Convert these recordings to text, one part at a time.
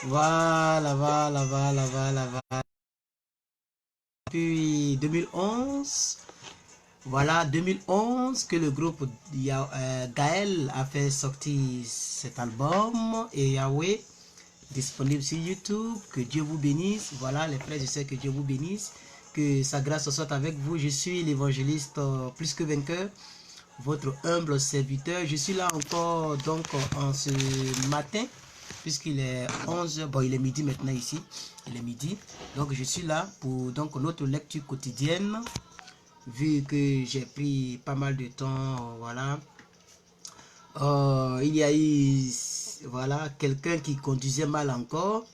Voilà, voilà, voilà, voilà, voilà. Puis 2011, voilà, 2011 que le groupe Gaël a fait sortir cet album et Yahweh, disponible sur YouTube. Que Dieu vous bénisse. Voilà, les frères, je sais que Dieu vous bénisse. Que sa grâce soit avec vous. Je suis l'évangéliste plus que vainqueur, votre humble serviteur. Je suis là encore donc en ce matin, puisqu'il est 11h, bon il est midi maintenant ici, il est midi, donc je suis là pour donc notre lecture quotidienne, vu que j'ai pris pas mal de temps, voilà. Il y a eu, voilà, quelqu'un qui conduisait mal encore,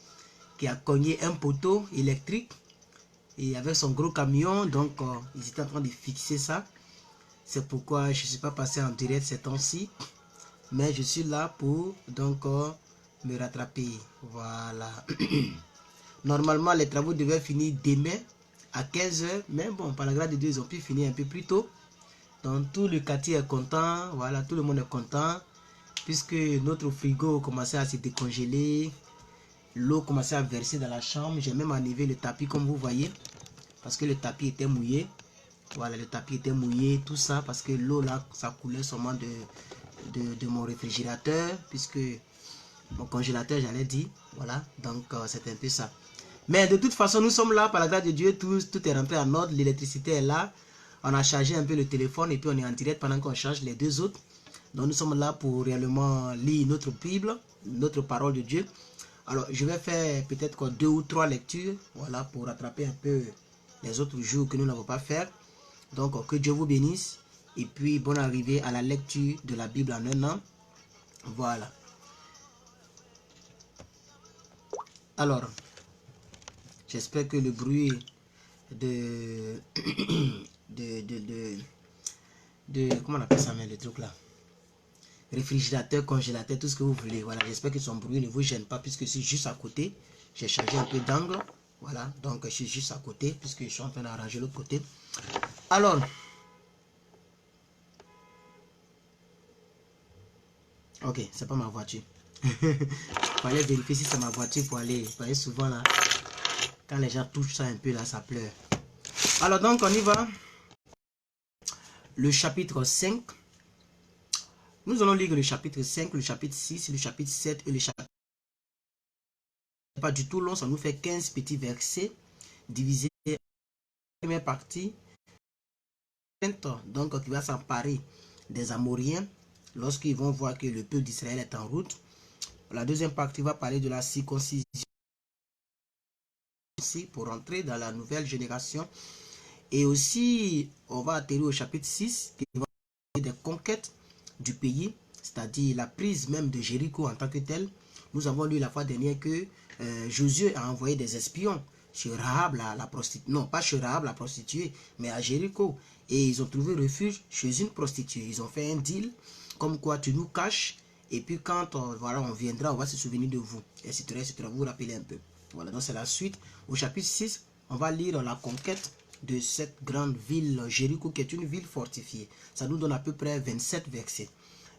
qui a cogné un poteau électrique, et avec son gros camion, donc ils étaient en train de fixer ça. C'est pourquoi je ne suis pas passé en direct ces temps-ci, mais je suis là pour donc me rattraper. Voilà. Normalement, les travaux devaient finir demain à 15 h, mais bon, par la grâce de Dieu, ils ont pu finir un peu plus tôt. Donc, tout le quartier est content. Voilà, tout le monde est content, puisque notre frigo commençait à se décongeler. L'eau commençait à verser dans la chambre. J'ai même enlevé le tapis, comme vous voyez, parce que le tapis était mouillé. Voilà, le tapis était mouillé, tout ça, parce que l'eau là, ça coulait seulement de mon réfrigérateur, puisque mon congélateur, j'allais dire. Voilà, donc c'est un peu ça. Mais de toute façon, nous sommes là, par la grâce de Dieu, tout est rentré en ordre, l'électricité est là. On a chargé un peu le téléphone et puis on est en direct pendant qu'on charge les deux autres. Donc nous sommes là pour réellement lire notre Bible, notre parole de Dieu. Alors je vais faire peut-être 2 ou 3 lectures, voilà, pour rattraper un peu les autres jours que nous n'avons pas fait. Donc que Dieu vous bénisse et puis bonne arrivée à la lecture de la Bible en un an. Voilà. Alors, j'espère que le bruit de comment on appelle ça, mais le truc là, réfrigérateur, congélateur, tout ce que vous voulez. Voilà, j'espère que son bruit ne vous gêne pas, puisque c'est juste à côté. J'ai changé un peu d'angle. Voilà, donc je suis juste à côté, puisque je suis en train d'arranger l'autre côté. Alors, ok, c'est pas ma voiture. Il fallait vérifier si c'est ma voiture pour aller. Vous voyez, souvent là, quand les gens touchent ça un peu là, ça pleure. Alors donc, on y va. Le chapitre 5. Nous allons lire le chapitre 5, le chapitre 6, le chapitre 7 et le chapitre... Pas du tout long, ça nous fait 15 petits versets divisés en première partie. Donc, qui va s'emparer des Amoriens lorsqu'ils vont voir que le peuple d'Israël est en route. La deuxième partie va parler de la circoncision pour entrer dans la nouvelle génération. Et aussi, on va atterrir au chapitre 6 qui va parler des conquêtes du pays, c'est-à-dire la prise même de Jéricho en tant que tel. Nous avons lu la fois dernière que Josué a envoyé des espions chez Rahab la prostituée, non pas chez Rahab la prostituée, mais à Jéricho. Et ils ont trouvé refuge chez une prostituée. Ils ont fait un deal, comme quoi tu nous caches, et puis quand voilà, on viendra, on va se souvenir de vous, etc. Vous vous rappelez un peu. Voilà, donc c'est la suite. Au chapitre 6, on va lire la conquête de cette grande ville Jéricho, qui est une ville fortifiée. Ça nous donne à peu près 27 versets.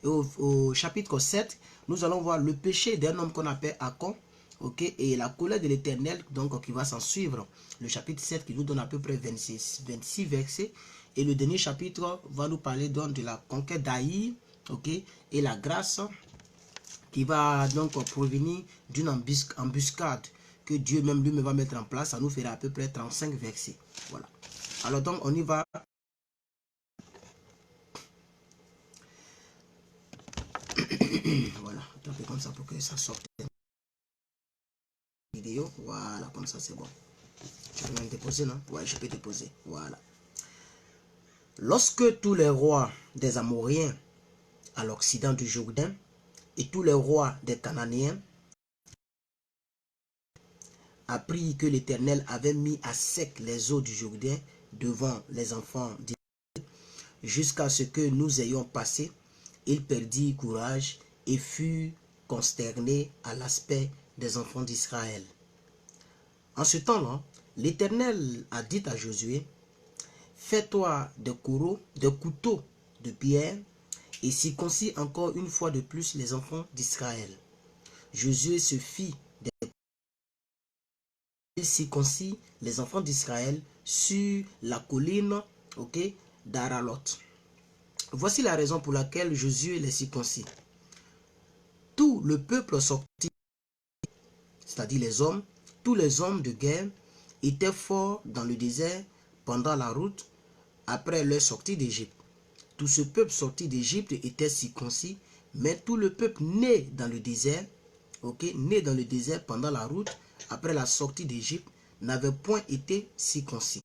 Et au chapitre 7, nous allons voir le péché d'un homme qu'on appelle Acon, ok, et la colère de l'Éternel, donc qui va s'en suivre. Le chapitre 7 qui nous donne à peu près 26 versets. Et le dernier chapitre va nous parler donc de la conquête d'Aï, ok, et la grâce qui va donc provenir d'une embuscade que Dieu même lui-même va mettre en place. Ça nous fera à peu près 35 versets. Voilà. Alors donc on y va. Voilà, un peu comme ça pour que ça sorte. Vidéo, voilà, comme ça c'est bon. Je peux même déposer, non? Ouais, je peux déposer. Voilà. Lorsque tous les rois des Amoréens à l'occident du Jourdain et tous les rois des Cananéens apprirent que l'Éternel avait mis à sec les eaux du Jourdain devant les enfants d'Israël, jusqu'à ce que nous ayons passé, ils perdirent courage et furent consternés à l'aspect des enfants d'Israël. En ce temps-là, l'Éternel a dit à Josué, fais-toi des couteaux de pierre et circoncis encore une fois de plus les enfants d'Israël. Josué se fit il circoncis les enfants d'Israël sur la colline, d'Aralot. Voici la raison pour laquelle Josué les circoncis. Tout le peuple sortit, c'est-à-dire les hommes, tous les hommes de guerre étaient forts dans le désert pendant la route après leur sortie d'Égypte. Tout ce peuple sorti d'Égypte était circoncis, mais tout le peuple né dans le désert, né dans le désert pendant la route après la sortie d'Égypte, n'avait point été circoncis.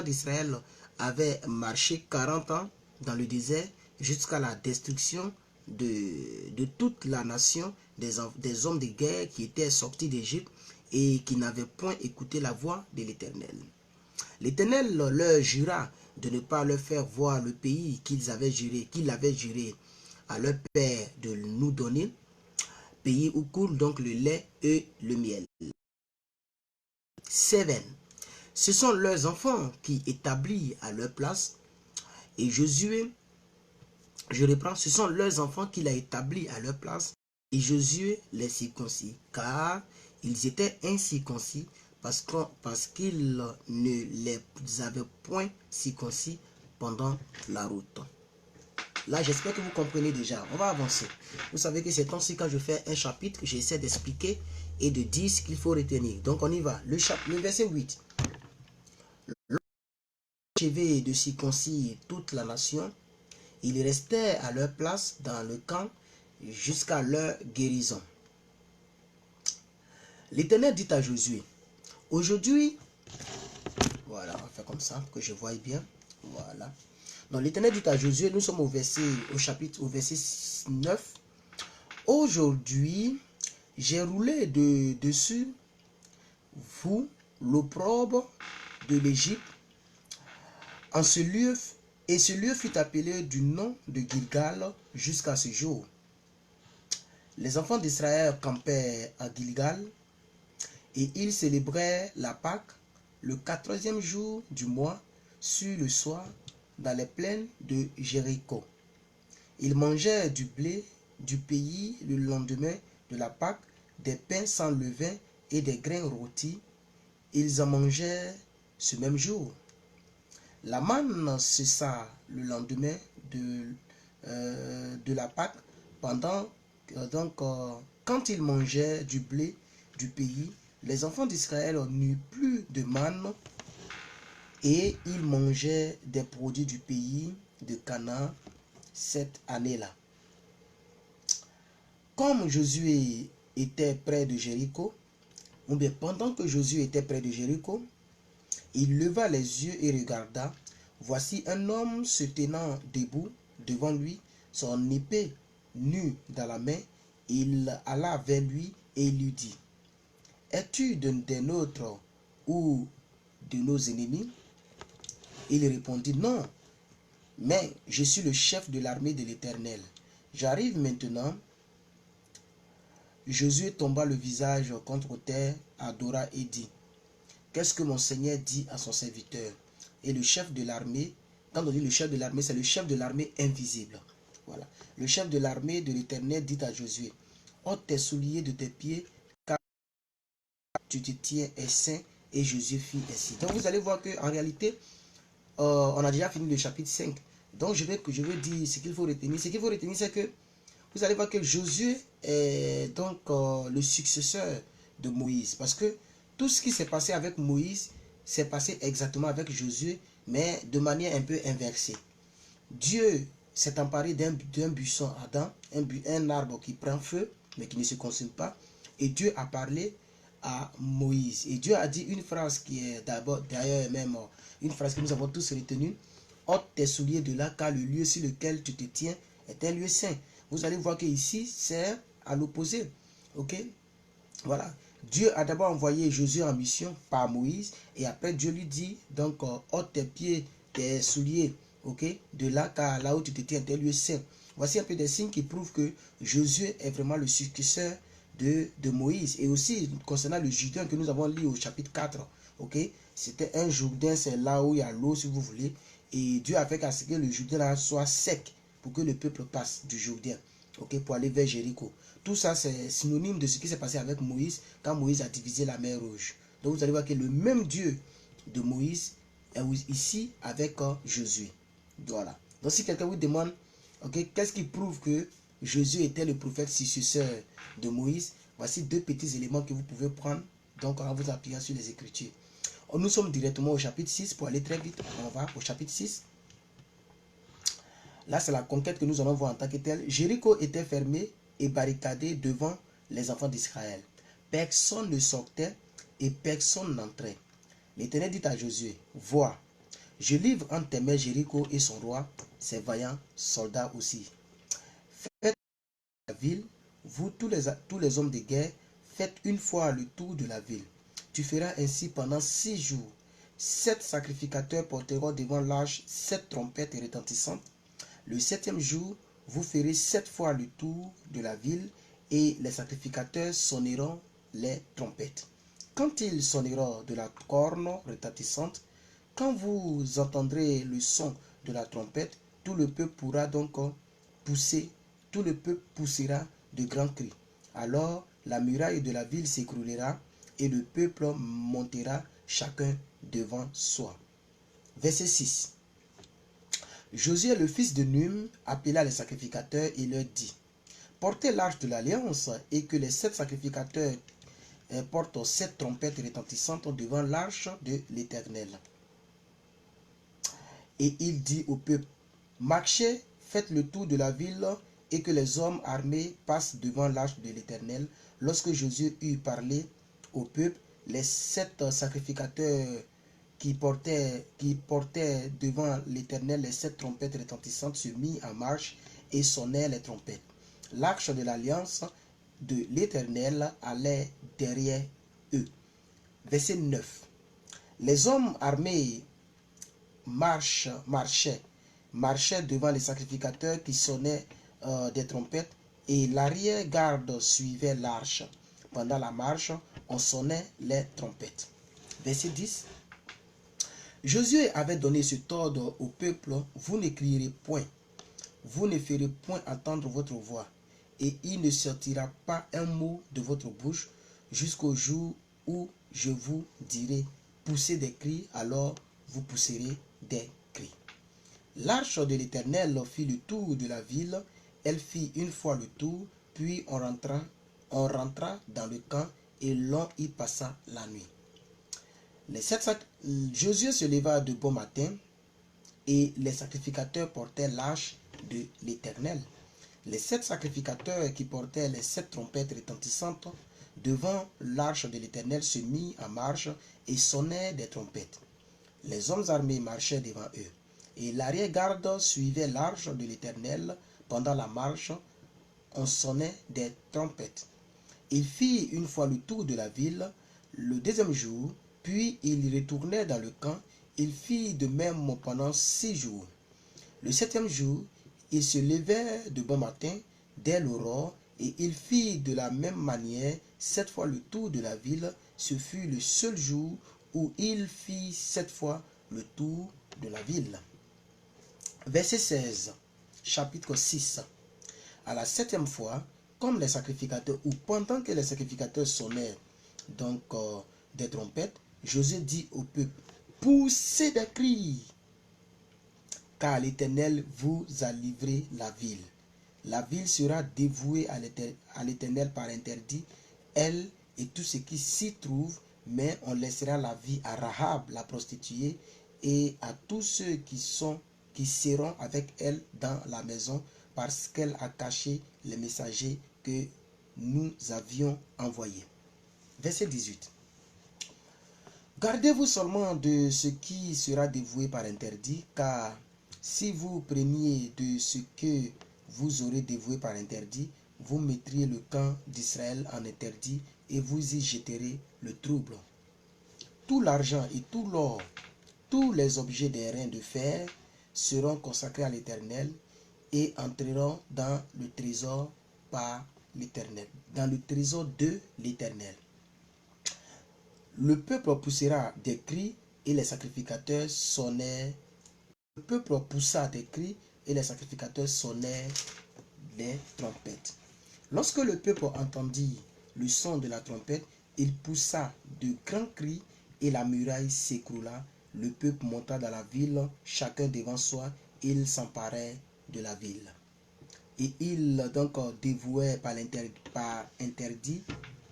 D'Israël avait marché 40 ans dans le désert jusqu'à la destruction de toute la nation des hommes de guerre qui étaient sortis d'Égypte et qui n'avaient point écouté la voix de l'Éternel. L'Éternel leur jura de ne pas leur faire voir le pays qu'il avait juré à leur père de nous donner, pays où coule donc le lait et le miel. 7. Ce sont leurs enfants qui établissent à leur place. Et Josué, je reprends, ce sont leurs enfants qu'il a établis à leur place. Et Josué les circoncis, car ils étaient incirconcis parce qu'ils ne les avaient point circoncis pendant la route. Là, j'espère que vous comprenez déjà. On va avancer. Vous savez que c'est temps-ci, quand je fais un chapitre, j'essaie d'expliquer et de dire ce qu'il faut retenir. Donc, on y va. Le verset 8. Achevé de circoncire toute la nation, ils restaient à leur place dans le camp jusqu'à leur guérison. L'Éternel dit à Josué, aujourd'hui, voilà, on va faire comme ça pour que je voie bien. Voilà. Donc l'Éternel dit à Josué, nous sommes au verset 9. Aujourd'hui, j'ai roulé dessus vous l'opprobre de l'Égypte en ce lieu, et ce lieu fut appelé du nom de Gilgal jusqu'à ce jour. Les enfants d'Israël campaient à Gilgal et ils célébraient la Pâque le 14e jour du mois sur le soir dans les plaines de Jéricho. Ils mangeaient du blé du pays le lendemain de la Pâque, des pains sans levain et des grains rôtis. Ils en mangeaient ce même jour. La manne cessa le lendemain de la Pâque quand ils mangeaient du blé du pays, les enfants d'Israël n'eurent plus de manne et ils mangeaient des produits du pays de Canaan cette année-là. Comme Josué était près de Jéricho, ou bien pendant que Josué était près de Jéricho, il leva les yeux et regarda. Voici un homme se tenant debout devant lui, son épée nue dans la main. Il alla vers lui et lui dit, es-tu des nôtres ou de nos ennemis? Il répondit, non, mais je suis le chef de l'armée de l'Éternel. J'arrive maintenant. Josué tomba le visage contre terre, adora et dit, qu'est-ce que mon Seigneur dit à son serviteur? Et le chef de l'armée, quand on dit le chef de l'armée, c'est le chef de l'armée invisible. Voilà. Le chef de l'armée de l'Éternel dit à Josué, ôte tes souliers de tes pieds, car tu te tiens est saint. Et Josué fit ainsi. Donc vous allez voir qu'en réalité, on a déjà fini le chapitre 5. Donc je veux dire ce qu'il faut retenir. Ce qu'il faut retenir, c'est que vous allez voir que Josué est donc le successeur de Moïse. Parce que tout ce qui s'est passé avec Moïse s'est passé exactement avec Josué, mais de manière un peu inversée. Dieu s'est emparé d'un buisson ardent, un arbre qui prend feu, mais qui ne se consume pas. Et Dieu a parlé à Moïse. Et Dieu a dit une phrase qui est d'ailleurs même une phrase que nous avons tous retenue. Ôte tes souliers de là, car le lieu sur lequel tu te tiens est un lieu saint. Vous allez voir que ici c'est à l'opposé. Ok? Voilà. Dieu a d'abord envoyé Josué en mission par Moïse. Et après Dieu lui dit, donc, ôte tes pieds, tes souliers, ok, de là, car là où tu te tiens est un lieu saint. Voici un peu des signes qui prouvent que Josué est vraiment le successeur de Moïse. Et aussi, concernant le Jourdain que nous avons lu au chapitre 4, ok, c'était un Jourdain, c'est là où il y a l'eau, si vous voulez. Et Dieu a fait à ce que le Jourdain soit sec pour que le peuple passe du Jourdain, ok, pour aller vers Jéricho. Tout ça, c'est synonyme de ce qui s'est passé avec Moïse quand Moïse a divisé la mer Rouge. Donc, vous allez voir que le même Dieu de Moïse est ici avec Josué. Voilà. Donc, si quelqu'un vous demande, ok, qu'est-ce qui prouve que Josué était le prophète successeur de Moïse, voici deux petits éléments que vous pouvez prendre donc en vous appuyant sur les Écritures. Nous sommes directement au chapitre 6 pour aller très vite. On va au chapitre 6. Là, c'est la conquête que nous allons voir en tant que telle. Jéricho était fermé et barricadé devant les enfants d'Israël. Personne ne sortait et personne n'entrait. L'Éternel dit à Josué, vois, je livre entre tes mains Jéricho et son roi, ses vaillants soldats aussi. Faites la ville, vous tous les hommes de guerre, faites une fois le tour de la ville. Tu feras ainsi pendant 6 jours. 7 sacrificateurs porteront devant l'arche 7 trompettes retentissantes. Le 7e jour, vous ferez 7 fois le tour de la ville et les sacrificateurs sonneront les trompettes. Quand ils sonneront de la corne retentissante, quand vous entendrez le son de la trompette, tout le peuple pourra donc pousser, tout le peuple poussera de grands cris. Alors la muraille de la ville s'écroulera et le peuple montera chacun devant soi. Verset 6. Josué, le fils de Num, appela les sacrificateurs et leur dit, portez l'arche de l'alliance et que les 7 sacrificateurs portent 7 trompettes retentissantes devant l'arche de l'Éternel. Et il dit au peuple, marchez, faites le tour de la ville et que les hommes armés passent devant l'arche de l'Éternel. Lorsque Josué eut parlé au peuple, les 7 sacrificateurs qui portaient devant l'Éternel les 7 trompettes retentissantes se mirent en marche et sonnèrent les trompettes. L'arche de l'alliance de l'Éternel allait derrière eux. Verset 9. Les hommes armés marchaient devant les sacrificateurs qui sonnaient des trompettes et l'arrière-garde suivait l'arche. Pendant la marche, on sonnait les trompettes. Verset 10. Josué avait donné cet ordre au peuple, vous ne crierez point, vous ne ferez point entendre votre voix, et il ne sortira pas un mot de votre bouche jusqu'au jour où je vous dirai, poussez des cris, alors vous pousserez des cris. L'arche de l'Éternel fit le tour de la ville, elle fit une fois le tour, puis on rentra dans le camp et l'on y passa la nuit. Josué se leva de bon matin et les sacrificateurs portaient l'arche de l'Éternel. Les 7 sacrificateurs qui portaient les 7 trompettes retentissantes devant l'arche de l'Éternel se mirent en marche et sonnaient des trompettes. Les hommes armés marchaient devant eux et l'arrière-garde suivait l'arche de l'Éternel. Pendant la marche, on sonnait des trompettes. Ils firent une fois le tour de la ville le 2e jour, puis ils retournèrent dans le camp. Ils firent de même pendant 6 jours. Le 7e jour, ils se levèrent de bon matin dès l'aurore et ils firent de la même manière 7 fois le tour de la ville. Ce fut le seul jour où ils firent 7 fois le tour de la ville. Verset 16, chapitre 6. À la 7e fois, comme les sacrificateurs, ou pendant que les sacrificateurs sonnaient donc des trompettes, Josué dit au peuple, poussez des cris, car l'Éternel vous a livré la ville. La ville sera dévouée à l'Éternel par interdit, elle et tout ce qui s'y trouve, mais on laissera la vie à Rahab, la prostituée, et à tous ceux qui seront avec elle dans la maison, parce qu'elle a caché les messagers que nous avions envoyés. Verset 18. Gardez-vous seulement de ce qui sera dévoué par interdit, car si vous preniez de ce que vous aurez dévoué par interdit, vous mettriez le camp d'Israël en interdit et vous y jetterez le trouble. Tout l'argent et tout l'or, tous les objets des reins de fer seront consacrés à l'Éternel et entreront dans le trésor par l'Éternel, dans le trésor de l'Éternel. Le peuple poussera des cris et les sacrificateurs sonnèrent. Le peuple poussa des cris et les sacrificateurs sonnèrent des trompettes. Lorsque le peuple entendit le son de la trompette, il poussa de grands cris et la muraille s'écroula. Le peuple monta dans la ville, chacun devant soi, il s'emparait de la ville. Et il donc dévouait par interdit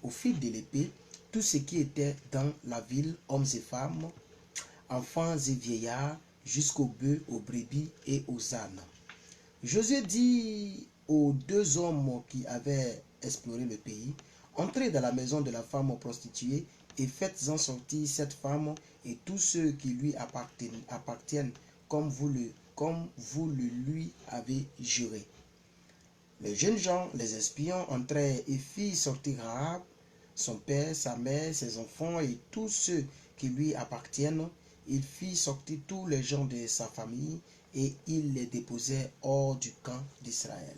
au fil de l'épée tout ce qui était dans la ville, hommes et femmes, enfants et vieillards, jusqu'aux bœufs, aux brebis et aux ânes. Josué dit aux deux hommes qui avaient exploré le pays, entrez dans la maison de la femme prostituée et faites-en sortir cette femme et tous ceux qui lui appartiennent comme vous le lui avez juré. Les jeunes gens, les espions, entrèrent et firent sortir Rahab, son père, sa mère, ses enfants et tous ceux qui lui appartiennent. Il fit sortir tous les gens de sa famille et il les déposait hors du camp d'Israël.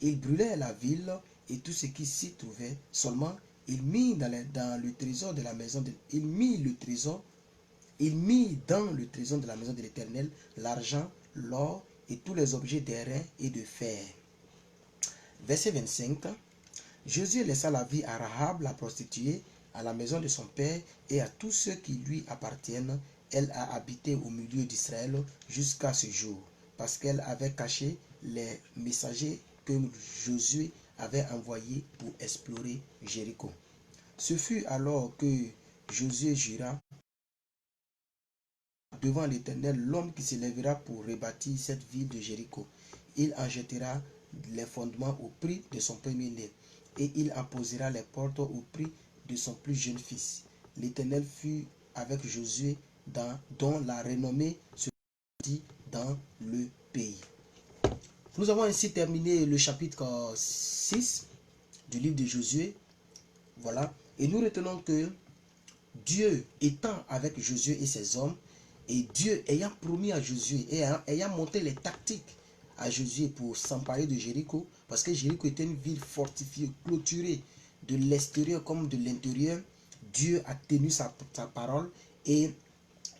Il brûlait la ville et tout ce qui s'y trouvait. Seulement, il mit dans le trésor de la maison de, il mit dans le trésor de la maison de l'Éternel l'argent, l'or et tous les objets d'airain et de fer. Verset 25. Josué laissa la vie à Rahab, la prostituée, à la maison de son père et à tous ceux qui lui appartiennent. Elle a habité au milieu d'Israël jusqu'à ce jour, parce qu'elle avait caché les messagers que Josué avait envoyés pour explorer Jéricho. Ce fut alors que Josué jura devant l'Éternel l'homme qui se lèvera pour rebâtir cette ville de Jéricho. Il en jettera les fondements au prix de son premier-né, et il en posera les portes au prix de son plus jeune fils. L'Éternel fut avec Josué, dont la renommée se dit dans le pays. Nous avons ainsi terminé le chapitre 6 du livre de Josué. Voilà. Et nous retenons que Dieu étant avec Josué et ses hommes, et Dieu ayant promis à Josué et ayant monté les tactiques à Josué pour s'emparer de Jéricho, parce que Jéricho était une ville fortifiée, clôturée de l'extérieur comme de l'intérieur. Dieu a tenu sa parole et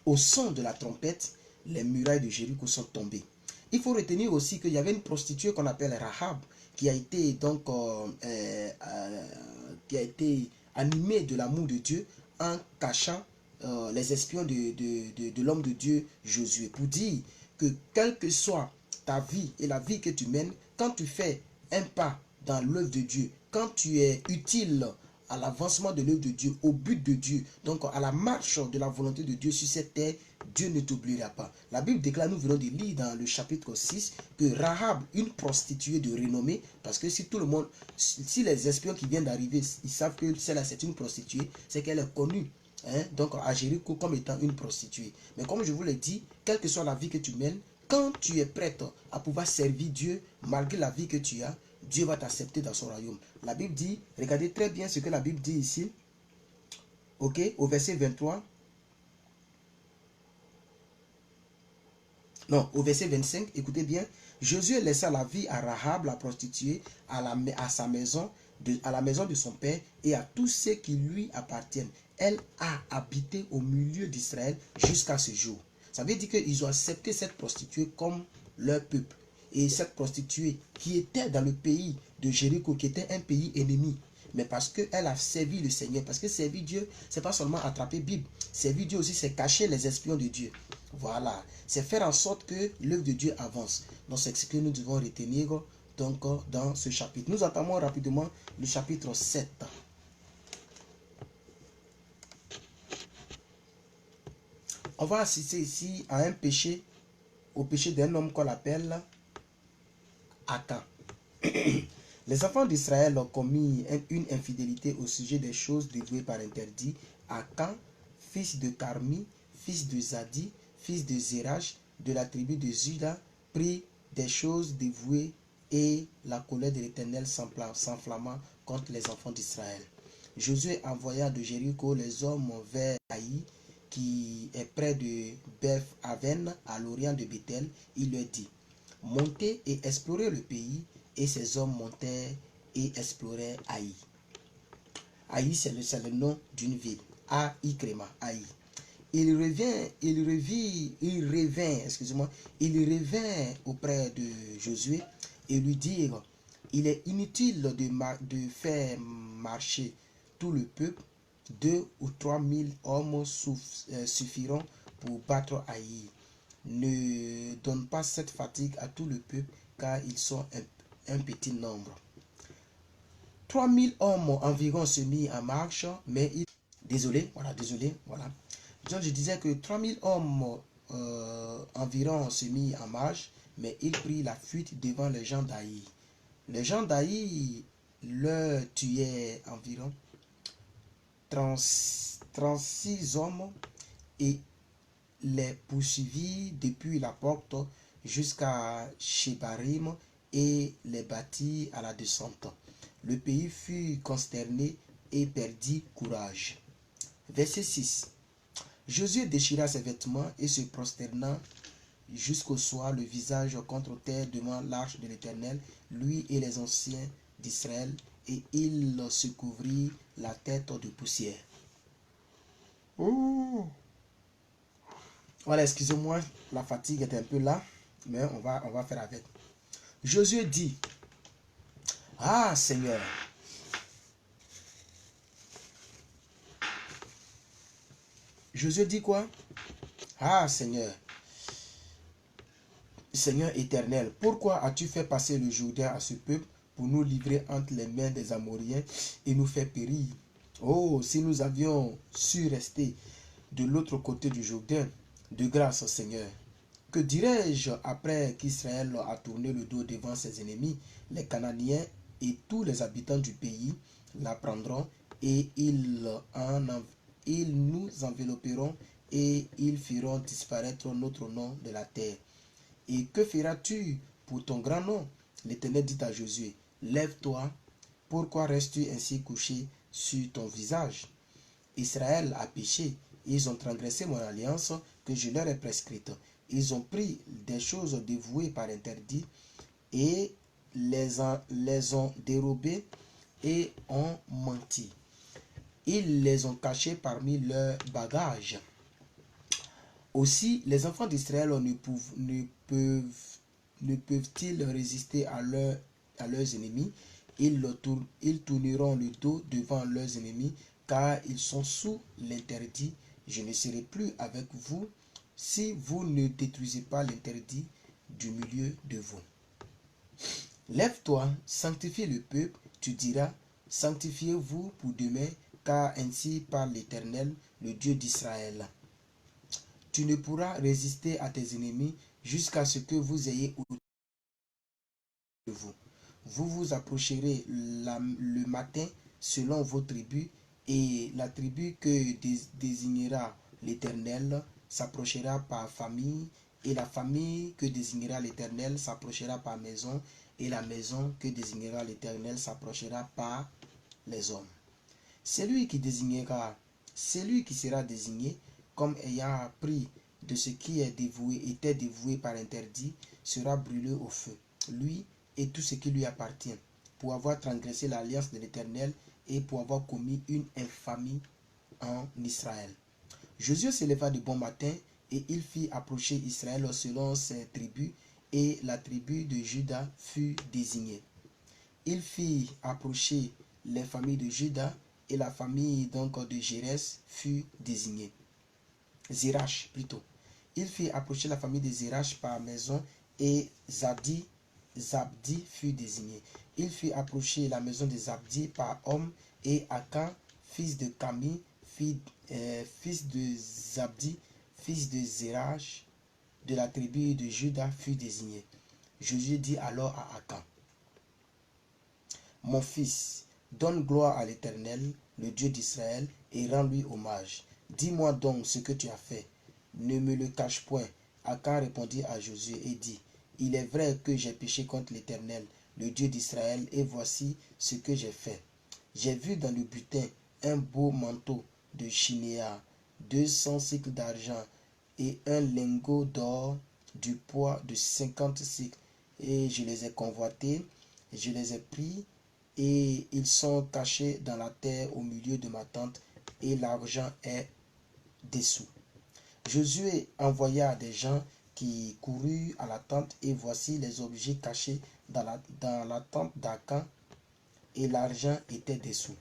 au son de la trompette, les murailles de Jéricho sont tombées. Il faut retenir aussi qu'il y avait une prostituée qu'on appelle Rahab, qui a été donc animée de l'amour de Dieu en cachant les espions de l'homme de Dieu Josué, pour dire que quelle que soit ta vie et la vie que tu mènes, quand tu fais un pas dans l'œuvre de Dieu, quand tu es utile à l'avancement de l'œuvre de Dieu, au but de Dieu, donc à la marche de la volonté de Dieu sur cette terre, Dieu ne t'oubliera pas. La Bible déclare, nous venons de lire dans le chapitre 6, que Rahab, une prostituée de renommée, parce que si tout le monde, si les espions qui viennent d'arriver, ils savent que celle-là c'est une prostituée, c'est qu'elle est connue. Donc à Jéricho comme étant une prostituée. Mais comme je vous l'ai dit, quelle que soit la vie que tu mènes, quand tu es prête à pouvoir servir Dieu, malgré la vie que tu as, Dieu va t'accepter dans son royaume. La Bible dit, regardez très bien ce que la Bible dit ici, ok, au verset 23, non, au verset 25, écoutez bien, Josué laissa la vie à Rahab, la prostituée, à la maison de son père et à tous ceux qui lui appartiennent. Elle a habité au milieu d'Israël jusqu'à ce jour. Ça veut dire qu'ils ont accepté cette prostituée comme leur peuple. Et cette prostituée qui était dans le pays de Jéricho, qui était un pays ennemi, mais parce qu'elle a servi le Seigneur, parce que servir Dieu, c'est pas seulement attraper Bible. Servir Dieu aussi, c'est cacher les espions de Dieu. Voilà, c'est faire en sorte que l'œuvre de Dieu avance. Donc c'est ce que nous devons retenir donc dans ce chapitre. Nous entamons rapidement le chapitre 7. On va assister ici à un péché, au péché d'un homme qu'on appelle Akan. Les enfants d'Israël ont commis une infidélité au sujet des choses dévouées par interdit. Akan, fils de Carmi, fils de Zadi, fils de Zérach, de la tribu de Juda, prit des choses dévouées et la colère de l'Éternel s'enflamma contre les enfants d'Israël. Josué envoya de Jéricho les hommes vers Haï, qui est près de Beth-Aven, à l'orient de Bethel. Il leur dit: montez et explorez le pays. Et ces hommes montèrent et exploraient Haï. Haï, c'est le nom d'une ville. Haï-Créma, Haï. Il revint auprès de Josué et lui dirent: il est inutile de faire marcher tout le peuple. 2 ou 3 000 hommes suffiront pour battre Haï. Ne donne pas cette fatigue à tout le peuple, car ils sont un petit nombre. 3 000 hommes environ se mirent en marche, mais ils... Désolé. Donc je disais que 3 000 hommes environ se mirent en marche, mais ils prirent la fuite devant les gens d'Haï. Les gens d'Haï leur tuaient environ 36 hommes et les poursuivirent depuis la porte jusqu'à Shebarim et les battit à la descente. Le pays fut consterné et perdit courage. Verset 6. Josué déchira ses vêtements et se prosterna jusqu'au soir, le visage contre terre devant l'arche de l'Éternel, lui et les anciens d'Israël, et il se couvrit la tête de poussière. Oh. Voilà, excusez-moi, la fatigue est un peu là, mais on va faire avec. Josué dit: ah Seigneur, Josué dit quoi? Ah Seigneur, Seigneur éternel, pourquoi as-tu fait passer le Jourdain à ce peuple pour nous livrer entre les mains des Amoriens et nous faire périr? Oh, si nous avions su rester de l'autre côté du Jourdain, de grâce Seigneur. Que dirais-je après qu'Israël a tourné le dos devant ses ennemis? Les Cananéens et tous les habitants du pays la prendront et ils nous envelopperont et ils feront disparaître notre nom de la terre. Et que feras-tu pour ton grand nom? L'Éternel dit à Josué: lève-toi, pourquoi restes-tu ainsi couché sur ton visage? Israël a péché, ils ont transgressé mon alliance que je leur ai prescrite. Ils ont pris des choses dévouées par interdit et les ont dérobées et ont menti. Ils les ont cachées parmi leurs bagages. Aussi, les enfants d'Israël ne peuvent-ils résister à leurs ennemis? Ils tourneront le dos devant leurs ennemis, car ils sont sous l'interdit. Je ne serai plus avec vous si vous ne détruisez pas l'interdit du milieu de vous. Lève-toi, sanctifie le peuple, tu diras: sanctifiez-vous pour demain, car ainsi parle l'Éternel, le Dieu d'Israël. Tu ne pourras résister à tes ennemis jusqu'à ce que vous ayez de vous. Vous vous approcherez le matin selon vos tribus, et la tribu que désignera l'Éternel s'approchera par famille, et la famille que désignera l'Éternel s'approchera par maison, et la maison que désignera l'Éternel s'approchera par les hommes. Celui qui sera désigné comme ayant appris de ce qui était dévoué par interdit sera brûlé au feu, lui et tout ce qui lui appartient, pour avoir transgressé l'alliance de l'Éternel et pour avoir commis une infamie en Israël. Josué se leva de bon matin et il fit approcher Israël selon ses tribus, et la tribu de Juda fut désignée. Il fit approcher les familles de Juda, et la famille donc de Jérès fut désignée. Zérach plutôt. Il fit approcher la famille de Zérach par maison, et Zadi Zabdi fut désigné. Il fit approcher la maison de Zabdi par homme, et Akan, fils de Kami, fils de Zabdi, fils de Zérach, de la tribu de Juda, fut désigné. Josué dit alors à Akan: mon fils, donne gloire à l'Éternel, le Dieu d'Israël, et rends-lui hommage. Dis-moi donc ce que tu as fait. Ne me le cache point. Akan répondit à Josué et dit: il est vrai que j'ai péché contre l'Éternel, le Dieu d'Israël, et voici ce que j'ai fait. J'ai vu dans le butin un beau manteau de chinéa, 200 cycles d'argent, et un lingot d'or du poids de 50 cycles. Et je les ai convoités, je les ai pris, et ils sont cachés dans la terre au milieu de ma tente, et l'argent est dessous. Josué envoya des gens qui coururent à la tente, et voici les objets cachés dans la tente d'Akan, et l'argent était dessous.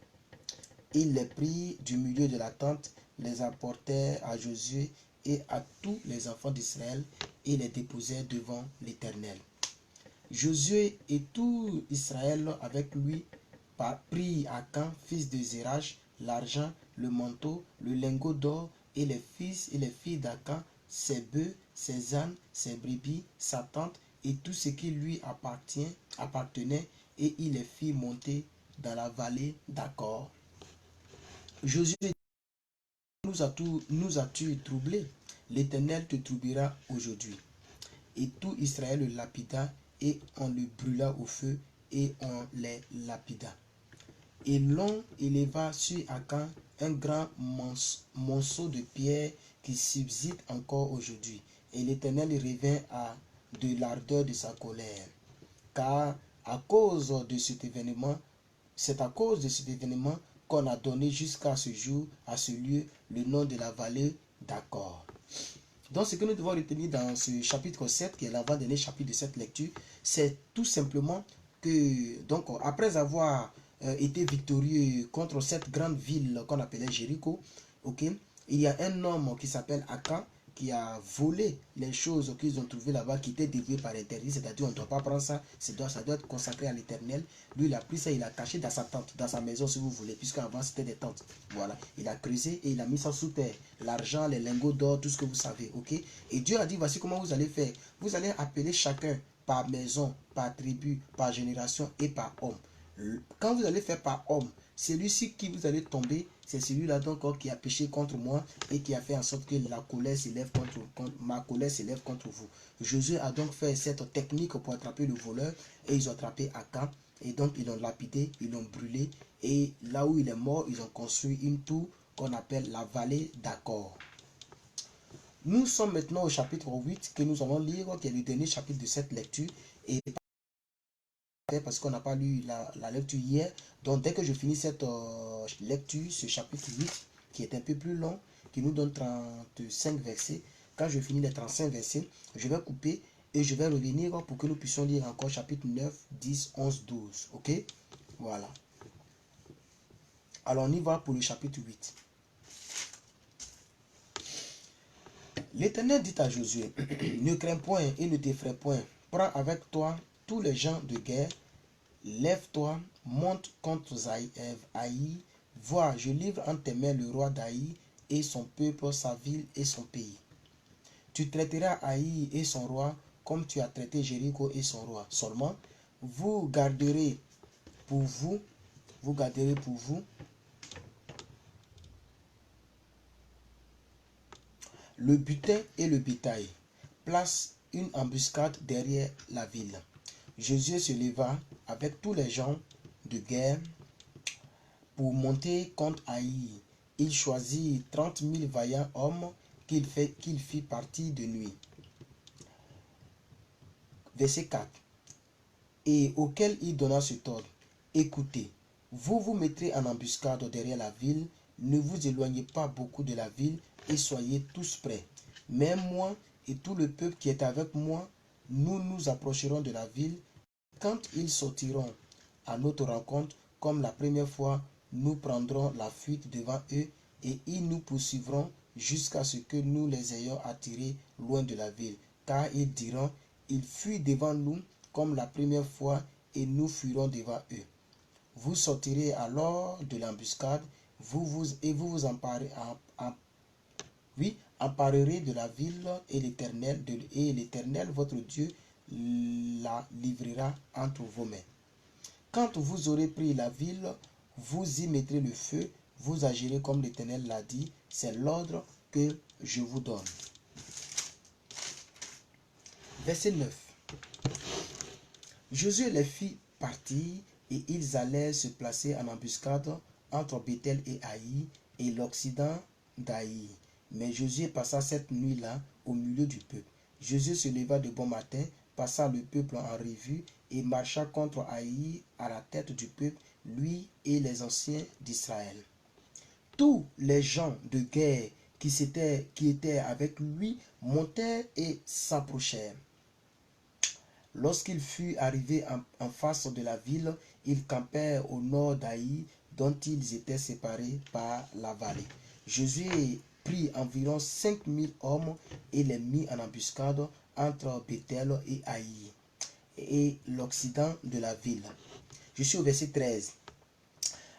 Il les prit du milieu de la tente, les apportèrent à Josué et à tous les enfants d'Israël, et les déposèrent devant l'Éternel. Josué et tout Israël avec lui prit Akan, fils de Zérach, l'argent, le manteau, le lingot d'or, et les fils et les filles d'Akan, ses bœufs, ses ânes, ses brebis, sa tente, et tout ce qui lui appartenait, et il les fit monter dans la vallée d'Acor. Josué dit: nous as-tu troublé? L'Éternel te troublera aujourd'hui. Et tout Israël le lapida, et on le brûla au feu, et on les lapida. Et l'on éleva sur Akan un grand monceau de pierre qui subsiste encore aujourd'hui. Et l'Éternel revint à de l'ardeur de sa colère. Car à cause de cet événement, c'est à cause de cet événement qu'on a donné jusqu'à ce jour, à ce lieu, le nom de la vallée d'Acor. Donc ce que nous devons retenir dans ce chapitre 7, qui est l'avant-dernier chapitre de cette lecture, c'est tout simplement que, donc, après avoir été victorieux contre cette grande ville qu'on appelait Jéricho, okay, il y a un homme qui s'appelle Akan, qui a volé les choses qu'ils ont trouvées là-bas, qui étaient dévouées par l'Interdit, c'est-à-dire on ne doit pas prendre ça, ça doit être consacré à l'Éternel. Lui, il a pris ça, il a caché dans sa tente, dans sa maison si vous voulez, puisqu'avant c'était des tentes. Voilà, il a creusé et il a mis ça sous terre, l'argent, les lingots d'or, tout ce que vous savez, ok. Et Dieu a dit, voici comment vous allez faire. Vous allez appeler chacun par maison, par tribu, par génération et par homme. Quand vous allez faire par homme, celui-ci qui vous allez tomber, c'est celui-là donc qui a péché contre moi et qui a fait en sorte que la colère s'élève ma colère s'élève contre vous. Josué a donc fait cette technique pour attraper le voleur, et ils ont attrapé Akan, et donc ils l'ont lapidé, ils l'ont brûlé, et là où il est mort, ils ont construit une tour qu'on appelle la vallée d'Acor. Nous sommes maintenant au chapitre 8 que nous allons lire, qui est le dernier chapitre de cette lecture, et parce qu'on n'a pas lu la lecture hier. Donc dès que je finis cette lecture, ce chapitre 8, qui est un peu plus long, qui nous donne 35 versets, quand je finis les 35 versets, je vais couper et je vais revenir pour que nous puissions lire encore chapitre 9, 10, 11, 12. Ok? Voilà. Alors on y va pour le chapitre 8. L'Éternel dit à Josué: ne crains point et ne t'effraie point. Prends avec toi tous les gens de guerre. Lève-toi, monte contre Haï. Vois, je livre entre tes mains le roi d'Haï et son peuple, sa ville et son pays. Tu traiteras Haï et son roi comme tu as traité Jéricho et son roi. Seulement, vous garderez pour vous le butin et le bétail. Place une embuscade derrière la ville. Josué se leva avec tous les gens de guerre pour monter contre Haï. Il choisit 30 000 vaillants hommes qu'il fit partir de nuit. Verset 4. Et auquel il donna cet ordre: écoutez, vous vous mettrez en embuscade derrière la ville, ne vous éloignez pas beaucoup de la ville, et soyez tous prêts. Même moi et tout le peuple qui est avec moi, nous nous approcherons de la ville. Quand ils sortiront à notre rencontre, comme la première fois, nous prendrons la fuite devant eux, et ils nous poursuivront jusqu'à ce que nous les ayons attirés loin de la ville. Car ils diront: ils fuient devant nous, comme la première fois et nous fuirons devant eux. Vous sortirez alors de l'embuscade, vous vous emparerez de la ville et l'Éternel, votre Dieu, la livrera entre vos mains. Quand vous aurez pris la ville, vous y mettrez le feu, vous agirez comme l'Éternel l'a dit, c'est l'ordre que je vous donne. Verset 9. Josué les fit partir et ils allèrent se placer en embuscade entre Béthel et Haï et l'occident d'Haï. Mais Josué passa cette nuit-là au milieu du peuple. Josué se leva de bon matin, passa le peuple en revue et marcha contre Haï à la tête du peuple, lui et les anciens d'Israël. Tous les gens de guerre qui étaient avec lui montèrent et s'approchèrent. Lorsqu'il fut arrivé en face de la ville, ils campèrent au nord d'Haï, dont ils étaient séparés par la vallée. Josué prit environ 5000 hommes et les mit en embuscade entre Béthel et Haï et l'occident de la ville. Je suis au verset 13.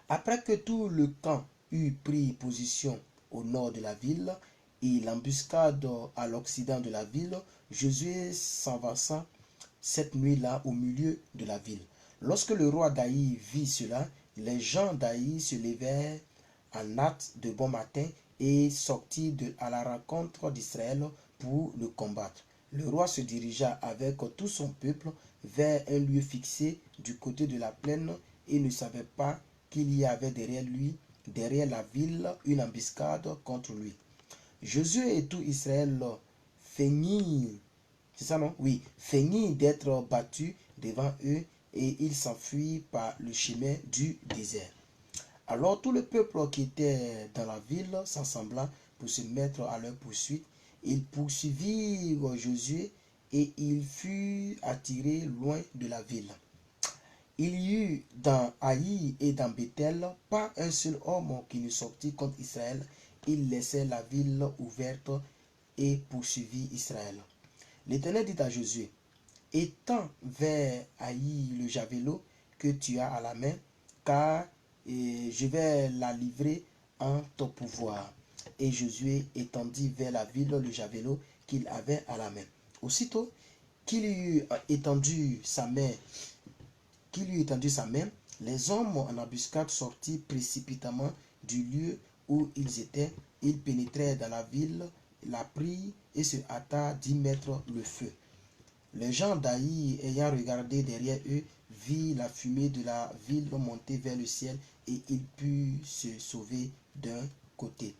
Après que tout le camp eut pris position au nord de la ville et l'embuscade à l'occident de la ville, Josué s'avança cette nuit-là au milieu de la ville. Lorsque le roi d'Haï vit cela, les gens d'Haï se levèrent en hâte de bon matin et sortirent à la rencontre d'Israël pour le combattre. Le roi se dirigea avec tout son peuple vers un lieu fixé du côté de la plaine et ne savait pas qu'il y avait derrière la ville, une embuscade contre lui. Josué et tout Israël feignirent, c'est ça non? Oui, feignirent d'être battus devant eux et ils s'enfuirent par le chemin du désert. Alors tout le peuple qui était dans la ville s'assembla pour se mettre à leur poursuite. Ils poursuivirent Josué et il fut attiré loin de la ville. Il y eut dans Haï et dans Béthel pas un seul homme qui ne sortit contre Israël. Ils laissèrent la ville ouverte et poursuivirent Israël. L'Éternel dit à Josué, étends vers Haï le javelot que tu as à la main, car je vais la livrer en ton pouvoir. Et Josué étendit vers la ville le javelot qu'il avait à la main. Aussitôt qu'il eut étendu sa main, les hommes en embuscade sortirent précipitamment du lieu où ils étaient. Ils pénétrèrent dans la ville, la prirent et se hâtèrent d'y mettre le feu. Les gens d'Haï, ayant regardé derrière eux, virent la fumée de la ville monter vers le ciel et ils purent se sauver d'un côté.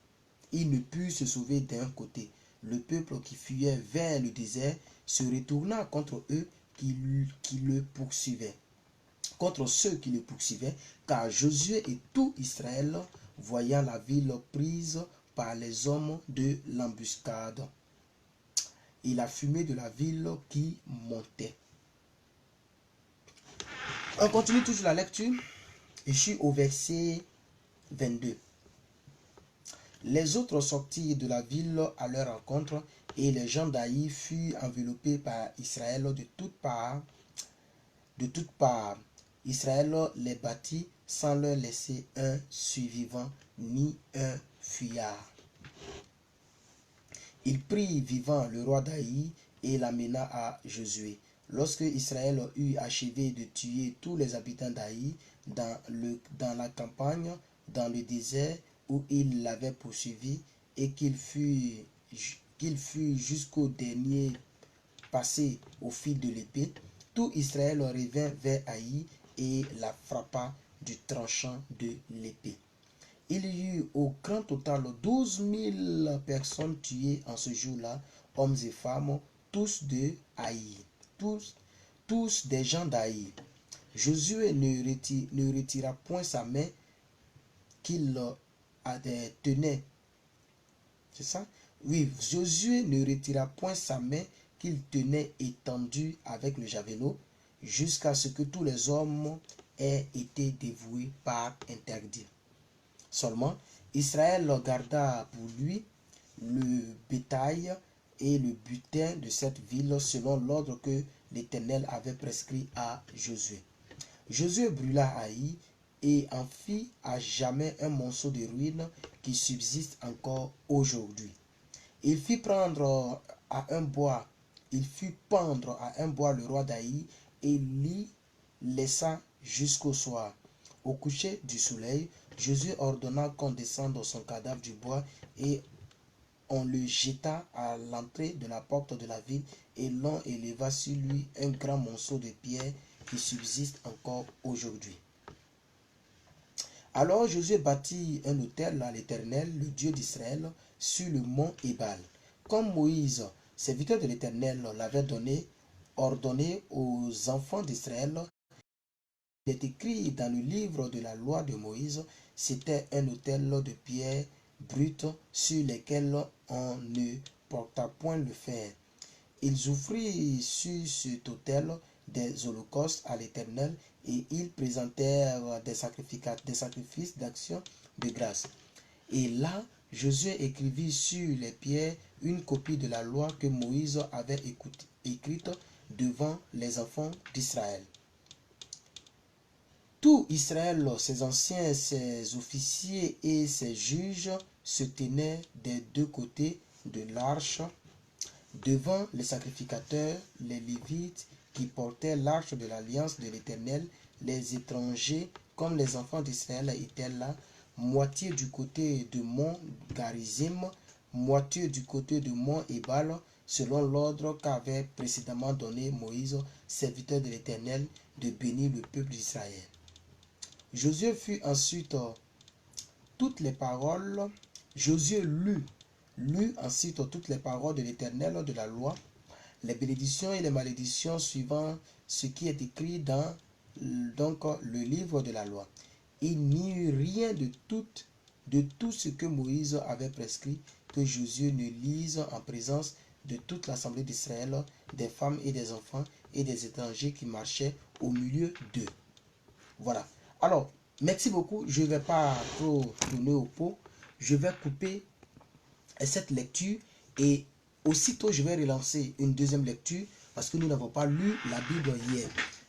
Ils ne purent se sauver d'un côté. Le peuple qui fuyait vers le désert se retourna contre eux contre ceux qui le poursuivaient, car Josué et tout Israël, voyant la ville prise par les hommes de l'embuscade, et la fumée de la ville qui montait. On continue toujours la lecture. Je suis au verset 22. Les autres sortirent de la ville à leur rencontre, et les gens d'Haï furent enveloppés par Israël de toutes parts. Israël les battit sans leur laisser un survivant ni un fuyard. Il prit vivant le roi d'Haï et l'amena à Josué. Lorsque Israël eut achevé de tuer tous les habitants d'Haï dans la campagne, dans le désert où il l'avait poursuivi, et qu'il fut jusqu'au dernier passé au fil de l'épée, tout Israël revint vers Haï et la frappa du tranchant de l'épée. Il y eut au grand total 12 000 personnes tuées en ce jour-là, hommes et femmes, tous de Haï, tous des gens d'Haï. Josué ne retira point sa main qu'il tenait. C'est ça? Oui, Josué ne retira point sa main qu'il tenait étendue avec le javelot, jusqu'à ce que tous les hommes aient été dévoués par interdit. Seulement, Israël garda pour lui le bétail et le butin de cette ville selon l'ordre que l'Éternel avait prescrit à Josué. Josué brûla Haï et en fit à jamais un monceau de ruines qui subsiste encore aujourd'hui. Il fit pendre à un bois, le roi d'Haï et l'y laissa jusqu'au soir. Au coucher du soleil, Josué ordonna qu'on descende son cadavre du bois et on le jeta à l'entrée de la porte de la ville et l'on éleva sur lui un grand monceau de pierre qui subsiste encore aujourd'hui. Alors Josué bâtit un autel à l'Éternel, le Dieu d'Israël, sur le mont Ébal. Comme Moïse, serviteur de l'Éternel, l'avait ordonné aux enfants d'Israël, il est écrit dans le livre de la loi de Moïse, c'était un autel de pierre brute sur lesquelles on ne porta point le fer. Ils offrirent sur cet autel des holocaustes à l'Éternel et ils présentèrent des sacrifices d'action de grâce. Et là, Josué écrivit sur les pierres une copie de la loi que Moïse avait écrite devant les enfants d'Israël. Tout Israël, ses anciens, ses officiers et ses juges se tenaient des deux côtés de l'arche, devant les sacrificateurs, les Lévites qui portaient l'arche de l'alliance de l'Éternel, les étrangers comme les enfants d'Israël étaient là, moitié du côté de mont Garizim, moitié du côté de mont Ébal, selon l'ordre qu'avait précédemment donné Moïse, serviteur de l'Éternel, de bénir le peuple d'Israël. Josué fut ensuite toutes les paroles, Josué lut ensuite toutes les paroles de l'Éternel de la loi, les bénédictions et les malédictions suivant ce qui est écrit dans le livre de la loi. Il n'y eut rien de tout ce que Moïse avait prescrit que Josué ne lise en présence de toute l'assemblée d'Israël, des femmes et des enfants et des étrangers qui marchaient au milieu d'eux. Voilà. Alors, merci beaucoup. Je ne vais pas trop tourner au pot. Je vais couper cette lecture et aussitôt je vais relancer une deuxième lecture parce que nous n'avons pas lu la Bible hier.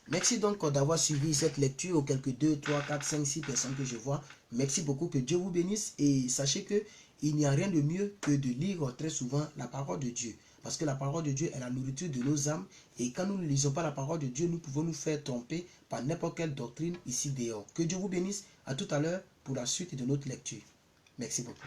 Merci donc d'avoir suivi cette lecture aux quelques 2, 3, 4, 5, 6 personnes que je vois. Merci beaucoup, que Dieu vous bénisse et sachez que il n'y a rien de mieux que de lire très souvent la parole de Dieu. Parce que la parole de Dieu est la nourriture de nos âmes et quand nous ne lisons pas la parole de Dieu, nous pouvons nous faire tromper par n'importe quelle doctrine ici dehors. Que Dieu vous bénisse. À tout à l'heure pour la suite de notre lecture. Merci beaucoup.